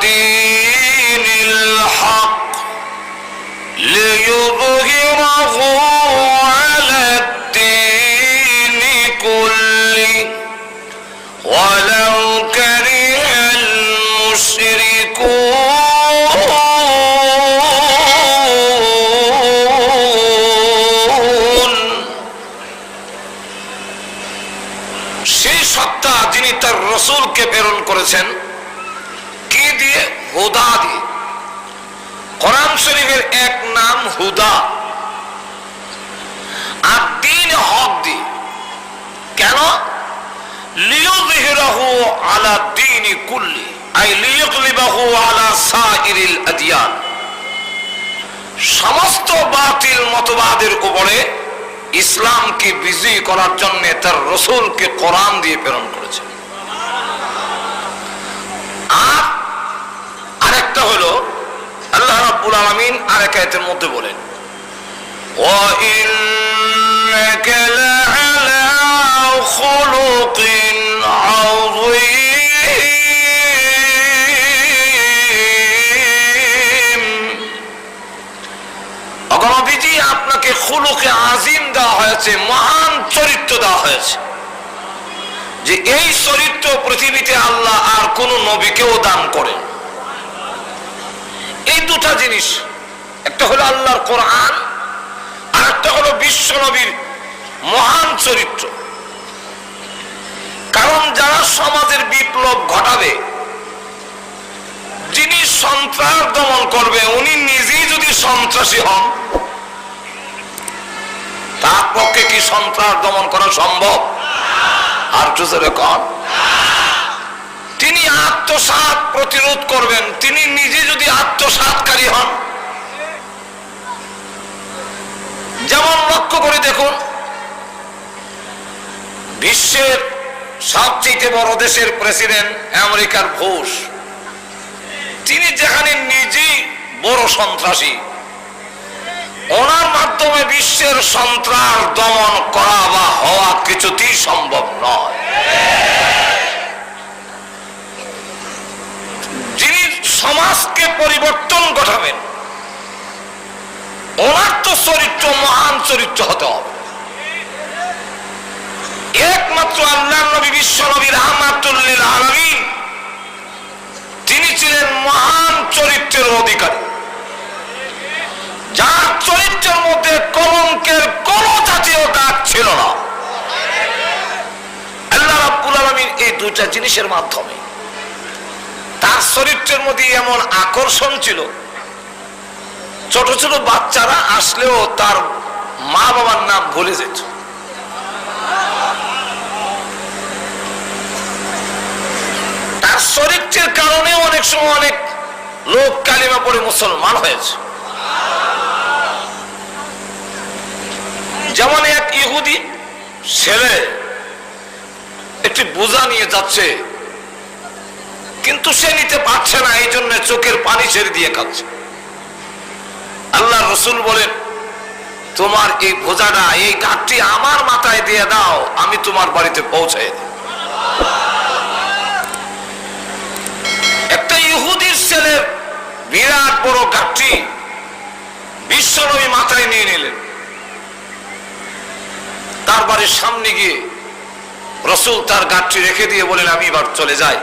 দীনিল হক লিইয়ুযহিরাহু আলাদ দীনি কুল্লি ওয়ালাউ কারিহাল মুশরিকুন। সেই সত্তা যিনি তার রাসূলকে প্রেরণ করেছেন কি দিয়ে? হুদা দিয়ে। কোরআন শরীফের এক নাম হুদা, আর দ্বীন হক দিয়ে। কেন? লিইয়ুযহিরাহু আলা দ্বীনি কুল্লি আই লিইয়গলিবাহু আলা সাইরিল আদিয়ান। সমস্ত বাতিল মতবাদের উপরে ইসলামকে বিজয়ী করার জন্য তার রাসূলকে কোরআন দিয়ে প্রেরণ করেছেন। আর আরেকটা হলো আল্লাহ রাব্বুল আলামিন আরেক আয়াতের মধ্যে বলেন, ওয়া ইন্নাকা লাআলা খুলুকিন আযীম। নবীজি আপনাকে খুলুকে আযীম দেওয়া হয়েছে, মহান চরিত্র দেওয়া হয়েছে, যে এই চরিত্র পৃথিবীতে আল্লাহ আর কোন নবীকেও দান করেন। এই দুটা জিনিস, একটা হলো আল্লাহর কোরআন, আর একটা হলো বিশ্ব নবীর মহান চরিত্র। কারণ যারা সমাজের বিপ্লব ঘটাবে, যিনি সন্ত্রাস দমন করবে, উনি নিজেই যদি সন্ত্রাসী হন, তার পক্ষে কি সন্ত্রাস দমন করা সম্ভব? আর জোরে কন। তিনি আত্মসাৎ প্রতিরোধ করবেন, তিনি নিজে যদি আত্মসাৎকারী হন। যেমন লক্ষ্য করে দেখুন, বিশ্বের সবচেয়ে বড় দেশের প্রেসিডেন্ট আমেরিকার বুশ, তিনি যেখানে নিজেই বড় সন্ত্রাসী, ওনার মাধ্যমে বিশ্বের সন্ত্রাস দমন করা বা হওয়া কিছুতেই সম্ভব নয়। যিনি সমাজকে পরিবর্তন ঘটাবেন, ওনার তো চরিত্র মহান চরিত্র হতে হবে। একমাত্র আল্লাহর নবী বিশ্ব নবী রাহমাতুল লিল আলামিন, তিনি ছিলেন মহান চরিত্রের অধিকারী, যার চরিত্রের মধ্যে কলঙ্কের কোন জাতীয় দাগ ছিল না। আল্লাহ রাব্বুল আলামিন এই দুইটা জিনিসের মাধ্যমে তার চরিত্রের মধ্যে এমন আকর্ষণ ছিল, ছোট ছোট বাচ্চারা আসলেও তার মা বাবার নাম ভুলে যেত। তার চরিত্রের কারণে অনেক সময় অনেক লোক কালিমা পড়ে মুসলমান হয়েছে। যেমন এক ইহুদি ছেলে একটি বোঝা নিয়ে যাচ্ছে, কিন্তু সে নিতে পারছে না, এই জন্য চোখের পানি ছেড়ে দিয়ে কাঁদছে। আল্লাহ রাসূল বলেন, তোমার এই বোঝাটা, এই কাঠটি আমার মাথায় দিয়ে দাও, আমি তোমার বাড়িতে পৌঁছাই দিই। একটা ইহুদির ছেলের বিরাট বড় কাঠটি বিশ্বনবী মাথায় নিয়ে নিলেন। তার বাড়ির সামনে গিয়ে রাসূল তার গাঠটি রেখে দিয়ে বলেন, আমি এবার চলে যাই।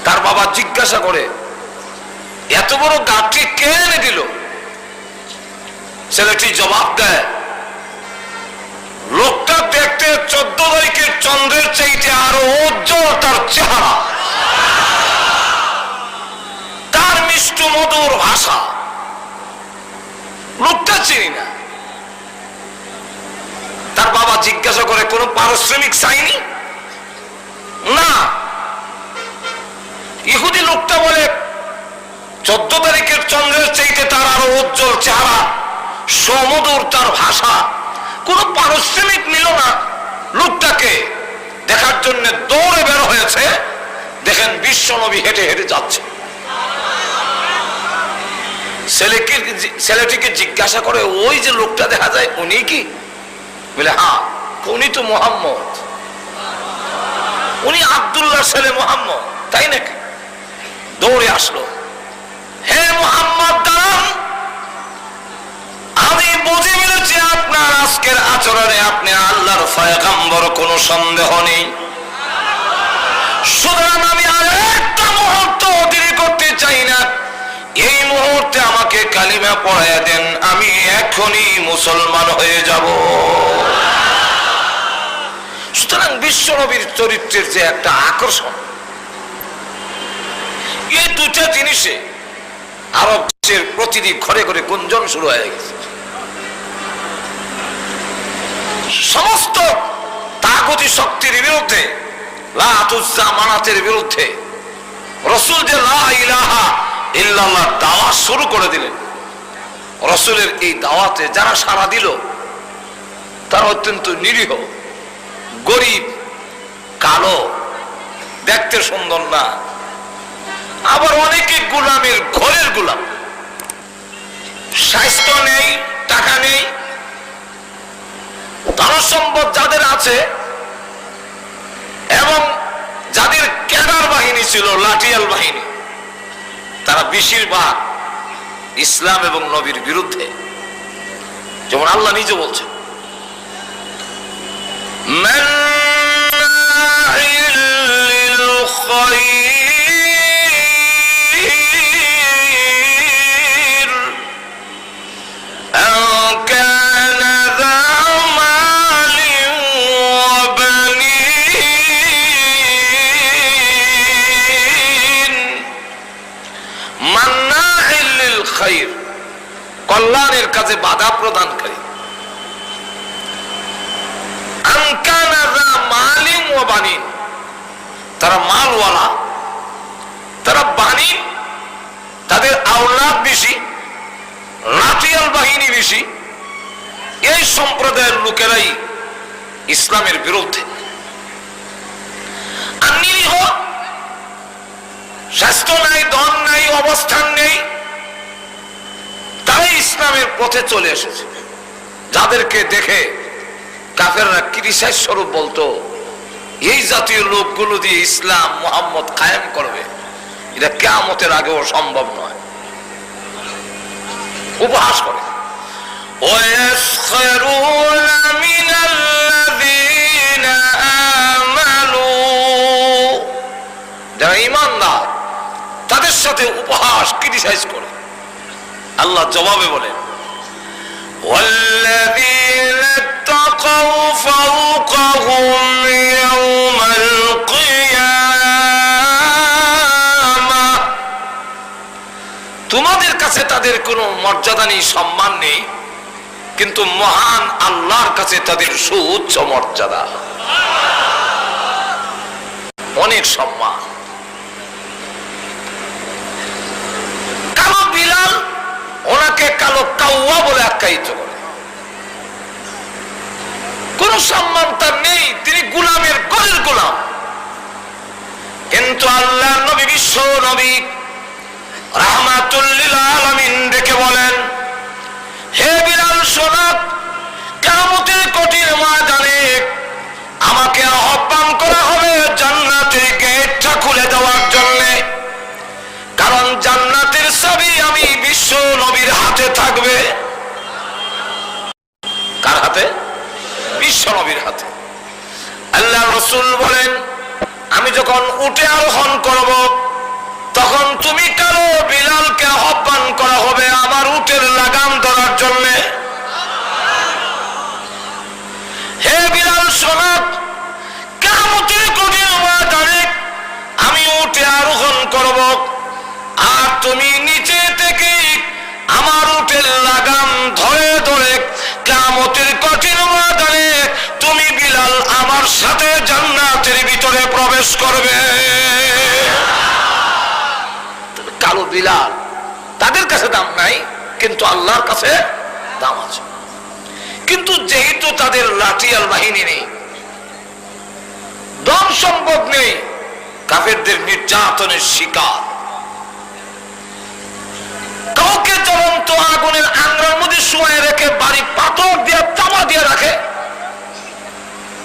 তার বাবা জিজ্ঞাসা করে, এত বড় গাঠটি কে এনে দিল? ছেলেটি জবাব দেয়, লোকটা দেখতে 14 তারিখের চন্দ্রের চাইতে আরো উজ্জ্বল তার চেহারা, তার মিষ্ট মধুর ভাষা, লোকটা চিনি না। তার বাবা জিজ্ঞাসা করে, কোন পারিশ্রমিক চাইনি? না। ইহুদি লোকটা বলে, 14 তারিখের চন্দ্রের চাইতে তার আরো উজ্জ্বল চেহারা, সমুদর তার ভাষা, কোন পারিশ্রমিক নিল না। লোকটাকে দেখার জন্য দৌড়ে বের হয়েছে। দেখেন বিশ্বনবী হেঁটে হেঁটে যাচ্ছে। ছেলেটিকে জিজ্ঞাসা করে, ওই যে লোকটা দেখা যায়, উনি কি? বলে, হ্যাঁ, উনি তো মুহাম্মদ, উনি আব্দুল্লাহর ছেলে মুহাম্মদ। তাই নাকি? দৌড়ে আসলো, হে মুহাম্মদ দাঁড়ান, আমি বুঝে ফেলেছি আপনার আজকের আচরণে আপনি আল্লাহর পয়গম্বর, কোনো সন্দেহ নেই। সুতরাং আমি আর একটা মুহূর্ত দেরি করতে চাই না, এই মুহূর্তে আমাকে কালিমা পড়াইয়া দেন, আমি এখনই মুসলমান হয়ে যাব। সুতরাং বিশ্ব নবীর চরিত্রের যে একটা আকর্ষণ, এই দুটা জিনিসে আরবের প্রতিটি ঘরে ঘরে গুঞ্জন শুরু হয়ে গেছে। সমস্ত তাগুতি শক্তির বিরুদ্ধে, লাত উজ্জা মানাতের বিরুদ্ধে রাসূল যে লা ইলাহা ইল্লাল্লাহ দাওয়াত শুরু করে দিলেন। রাসূলের এই দাওয়াতে যারা সাড়া দিল তারা অত্যন্ত নিরীহ, গরিব, কালো, দেখতে সুন্দর না, আবার অনেকে গোলামের ঘরের গোলাম, স্বাস্থ্য নেই, টাকা নেই, ধন সম্পদ যাদের আছে এবং যাদের ক্যাডার বাহিনী ছিল, লাঠিয়াল বাহিনী, তারা বেশিরভাগ ইসলাম এবং নবীর বিরুদ্ধে। যেমন আল্লাহ নিজে বলছেন, কল্যাণের কাজে বাধা প্রদানকারী, তারা মালওয়ালা, তারা বাণী, তাদের আওলাদ বেশি, লাঠিয়াল বাহিনী বেশি। এই সম্প্রদায়ের লোকেরাই ইসলামের বিরুদ্ধে। আর নিরীহ, স্বাস্থ্য নাই, ধন নাই, অবস্থান নেই, তারাই ইসলামের পথে চলে এসেছে। যাদেরকে দেখে কাফেররা ক্রিটিসাইজ স্বরূপ বলতো, এই জাতীয় লোকগুলো দিয়ে ইসলাম মুহাম্মদ কায়েম করবে, এটা কিয়ামতের আগেও সম্ভব নয়। উপহাস করে, যারা ঈমানদার তাদের সাথে উপহাস, ক্রিটিসাইজ করে। আল্লাহ জবাবে বলেন, والذين اتقوا فوقهم يوم القيامة, তোমাদের কাছে তাদের কোনো মর্যাদা নেই, সম্মান নেই, কিন্তু মহান আল্লাহর কাছে তাদের সুউচ্চ মর্যাদা, অনেক সম্মান। কালো বিলাল, ওনাকে কালো কাউয়া বলে আখ্যায়িত করে, কোন সম্মান তার নেই, তিনি গোলামের ঘরের গোলাম। কিন্তু আল্লাহর নবী, বিশ্ব নবী রাহমাতুল লিল আলামিন ডেকে বলেন, হে বিলাল শোনো, কিয়ামতের কঠিন ময়দানে আমাকে আহ্বান করা হবে জান্নাতের গেটটা খুলে দেওয়ার জন্য, কারণ জান্নাতের চাবি আমি বিশ্ব নবীর হাতে থাকবে। কার হাতে? বিশ্ব নবীর হাতে। আল্লাহ রাসূল বলেন, আমি যখন উঠে আরোহণ করব তখন তুমি কালো বিলালকে আহ্বান করা হবে আমার উটের লাগাম ধরার জন্য। হে বিলাল শোনো, কিয়ামতের কঠিন ময়দানে আমি উঠে আরোহণ করব, আর তুমি নিচে থেকে আমার উটের লাগাম ধরে ধরে কিয়ামতের কঠিন ময়দানে তুমি বিলাল আমার সাথে জান্নাতের ভিতরে প্রবেশ করবে। কালো বিলাল, তাদের কাছে দাম নাই, কিন্তু আল্লাহর কাছে দাম আছে। কিন্তু যেহেতু তাদের লাঠিয়াল বাহিনী নেই, ধন সম্পদ নেই, কাফেরদের নির্যাতনের শিকার, কাউকে জ্বলন্ত আগুনের আঙ্গার মধ্যে শুয়ে রেখে বাড়ি পাথর দিয়ে তামা দিয়ে রাখে,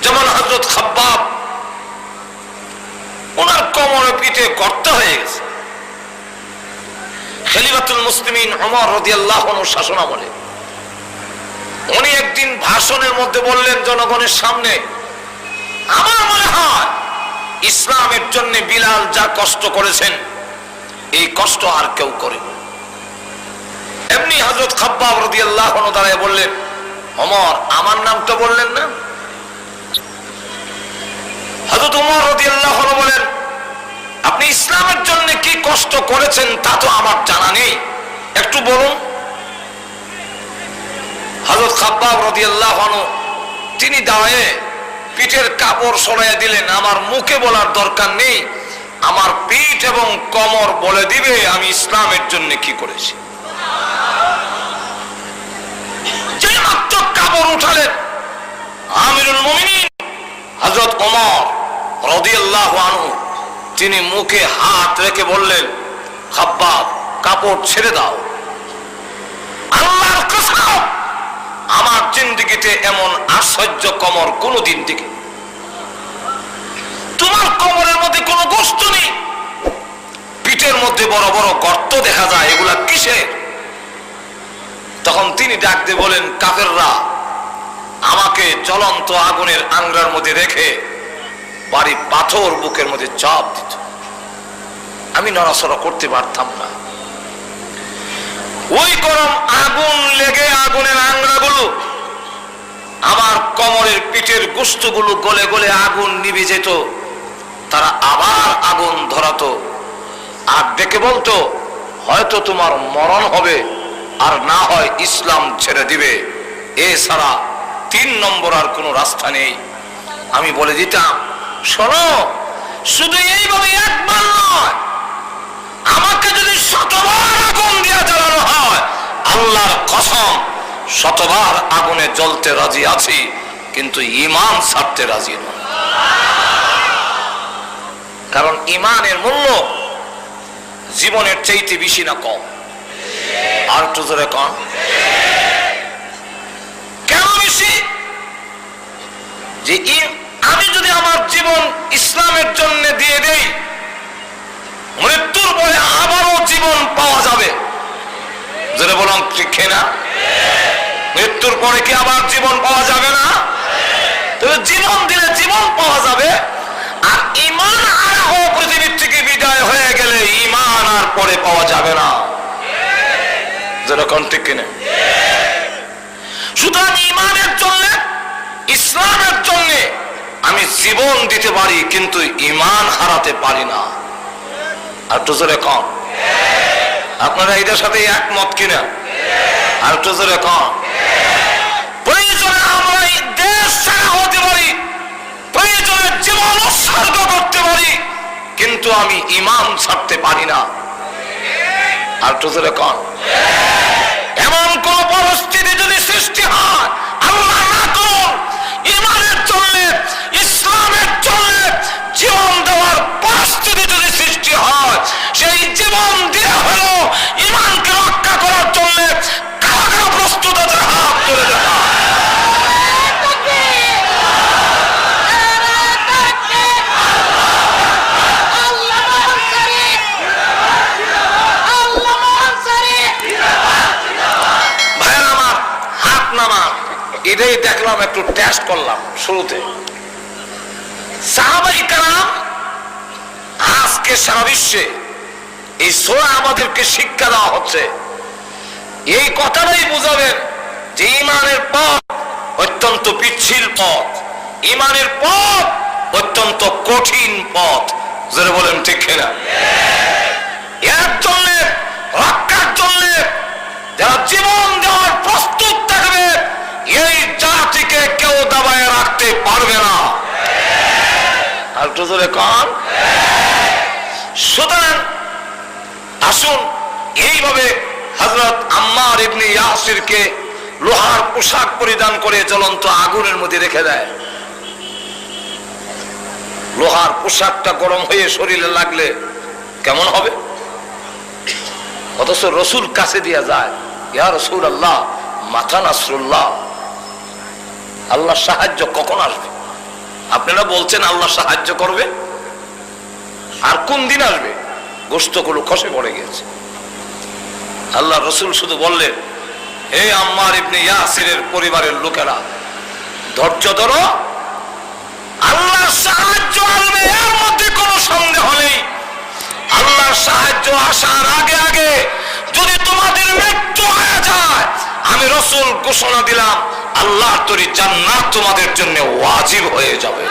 যেমন হযরত খাব্বাব, ওনার কোমরে পিঠে গর্ত হয়ে গেছে, খলিফাতুল মুসলিমিন ওমর রাদিয়াল্লাহু আনহু শাসনামলে উনি একদিন ভাষণের মধ্যে বললেন জনগণের সামনে, আমার মনে হয় ইসলামের জন্য বিলাল যা কষ্ট করেছেন এই কষ্ট আর কেউ করে। এমনি হযরত খাব্বাব রাদিয়াল্লাহু আনহু দাঁড়িয়ে বললেন, ওমর আমার নামটা বললেন না? হযরত ওমর রাদিয়াল্লাহু আনহু বলেন, আপনি ইসলামের জন্য কি কষ্ট করেছেন তা তো আমার জানা নেই, একটু বলুন। হযরত খাব্বাব রাদিয়াল্লাহু আনহু তিনি দাঁড়িয়ে পিঠের কাপড় সরাইয়া দিলেন, আমার মুখে বলার দরকার নেই, আমার পিঠ এবং কোমর বলে দিবে আমি ইসলামের জন্য কি করেছি। যে মাত্র কাপড় উঠালেন আমিরুল মুমিনিন হযরত ওমর রাদিয়াল্লাহু আনহু তিনি মুখে হাত রেখে বললেন, খাব্বাব কাপড় ছেড়ে দাও, আল্লাহর কসম আমার জিন্দেগিতে এমন আশ্চর্য কোমর কোনদিন দেখি, তোমার কোমরের মধ্যে কোনো গোশত নেই, পিঠের মধ্যে বড় বড় গর্ত দেখা যায়, এগুলা কিসের? তখন তিনি ডাক দিয়ে বলেন, কাফেররা আমাকে জ্বলন্ত আগুনের আংরার মধ্যে রেখে বাড়ি পাথর বুকের মধ্যে চাপ দিত, আমি নড়াচড়া করতে পারতাম না। ওই গরম আগুন লেগে আগুনের আংরাগুলো আমার কোমরের পিঠের গোশতগুলো গলে গলে আগুন নিভে যেত, তারা আবার আগুন ধরাতো আর ডেকে বলতো, হয়তো তোমার মরণ হবে আর না হয় ইসলাম ছেড়ে দিবে, এছাড়া 3 নম্বর আর কোনো রাস্তা নেই। আমি বলে দিতাম, শোনো, শুধু এইভাবে একবার নয়, আমাকে যদি 100বার আগুন দিয়ে জ্বালানো হয় আল্লাহর কসম 100বার আগুনে জ্বলতে রাজি আছি, কিন্তু ঈমান ছাড়তে রাজি নয়। কারণ ঈমানের মূল্য জীবনের চাইতে বেশি না কম? আর একটু জোরে কম। কেন বেশি? যে আমি যদি আমার জীবন ইসলামের জন্য দিয়ে দেই, মৃত্যুর পরে আবারও জীবন পাওয়া যাবে। যারা বললাম ঠিক না? মৃত্যুর পরে কি আবার জীবন পাওয়া যাবে না? তবে জীবন দিলে জীবন পাওয়া যাবে, আর ঈমান হারাও পৃথিবীর থেকে বিদায় হয়ে গেলে ঈমান আর পরে পাওয়া যাবে না। যেরকম ঠিক কিনা? সুতরাং ঈমানের জন্য, ইসলামের জন্য আমি জীবন দিতে পারি, কিন্তু ঈমান হারাতে পারি না। আর একটু জোরে কম। আপনারা এটার সাথে একমত কিনা? আর একটু জোরে কম। প্রয়োজনে আমরা এই দেশ ছাড়া হতে পারি, প্রয়োজনে জীবন উৎসর্গ করতে পারি, কিন্তু আমি ঈমান ছাড়তে পারি না। আর একটু জোরে কম। এমন কোন পরিস্থিতি যদি সৃষ্টি হয়, আল্লাহ না করুন, ঈমানের জন্য, ইসলামের জন্য জীবন দেওয়ার পরিস্থিতি যদি সৃষ্টি হয়, সেই জীবন দিয়ে হলো ঈমানকে রক্ষা করার জন্য কারা প্রস্তুত আছে হাত তুলে দেখা। ভাইয়ের আমার, হাত নামা। এটাই দেখলাম, একটু টেস্ট করলাম শুরুতে। সাহাবায়ে কেরাম আজকে সারা বিশ্বে এই সূরা আমাদেরকে শিক্ষা দেওয়া হচ্ছে, এই কথাটাই বুঝাবেন যে ঈমানের পথ অত্যন্ত পিচ্ছিল পথ, ঈমানের পথ অত্যন্ত কঠিন পথ। যারা বলেন ঠিক কিনা? এর জন্য, রক্ষার জন্য যারা জীবন দেওয়ার প্রস্তুত থাকবে, এই জাতিকে কেউ দাবায় রাখতে পারবে না। আর একটু জোরে কন। সুতরাং আসুন, এইভাবে হযরত আম্মার ইবনে ইয়াসিরকে লোহার পোশাক পরিধান করে জ্বলন্ত আগুনের মধ্যে রেখে দেয়। লোহার পোশাকটা গরম হয়ে শরীরে লাগলে কেমন হবে? অথচ রসুল কাছে দিয়া যায়, ইয়া রাসূলুল্লাহ, মাতা নাসরুল্লাহ, আল্লাহ সাহায্য কখন আসবে? আপনারা বলছেন আল্লাহ সাহায্য করবে, আর কোন দিন আসবে? গোশতগুলো খসে পড়ে গেছে। আল্লাহ রসুল শুধু বললেন, হে আম্মার ইবনে ইয়াসিরের পরিবারের লোকেরা, ধৈর্য ধরো, আল্লাহর সাহায্য আসবে, এর মধ্যে কোনো সন্দেহ নেই। আল্লাহর সাহায্য আসার আগে আগে যদি তোমাদের মৃত্যু হয়ে যায়, আমি রসুল ঘোষণা দিলাম আল্লাহর তৈরি জান্নাত তোমাদের জন্য ওয়াজিব হয়ে যাবে।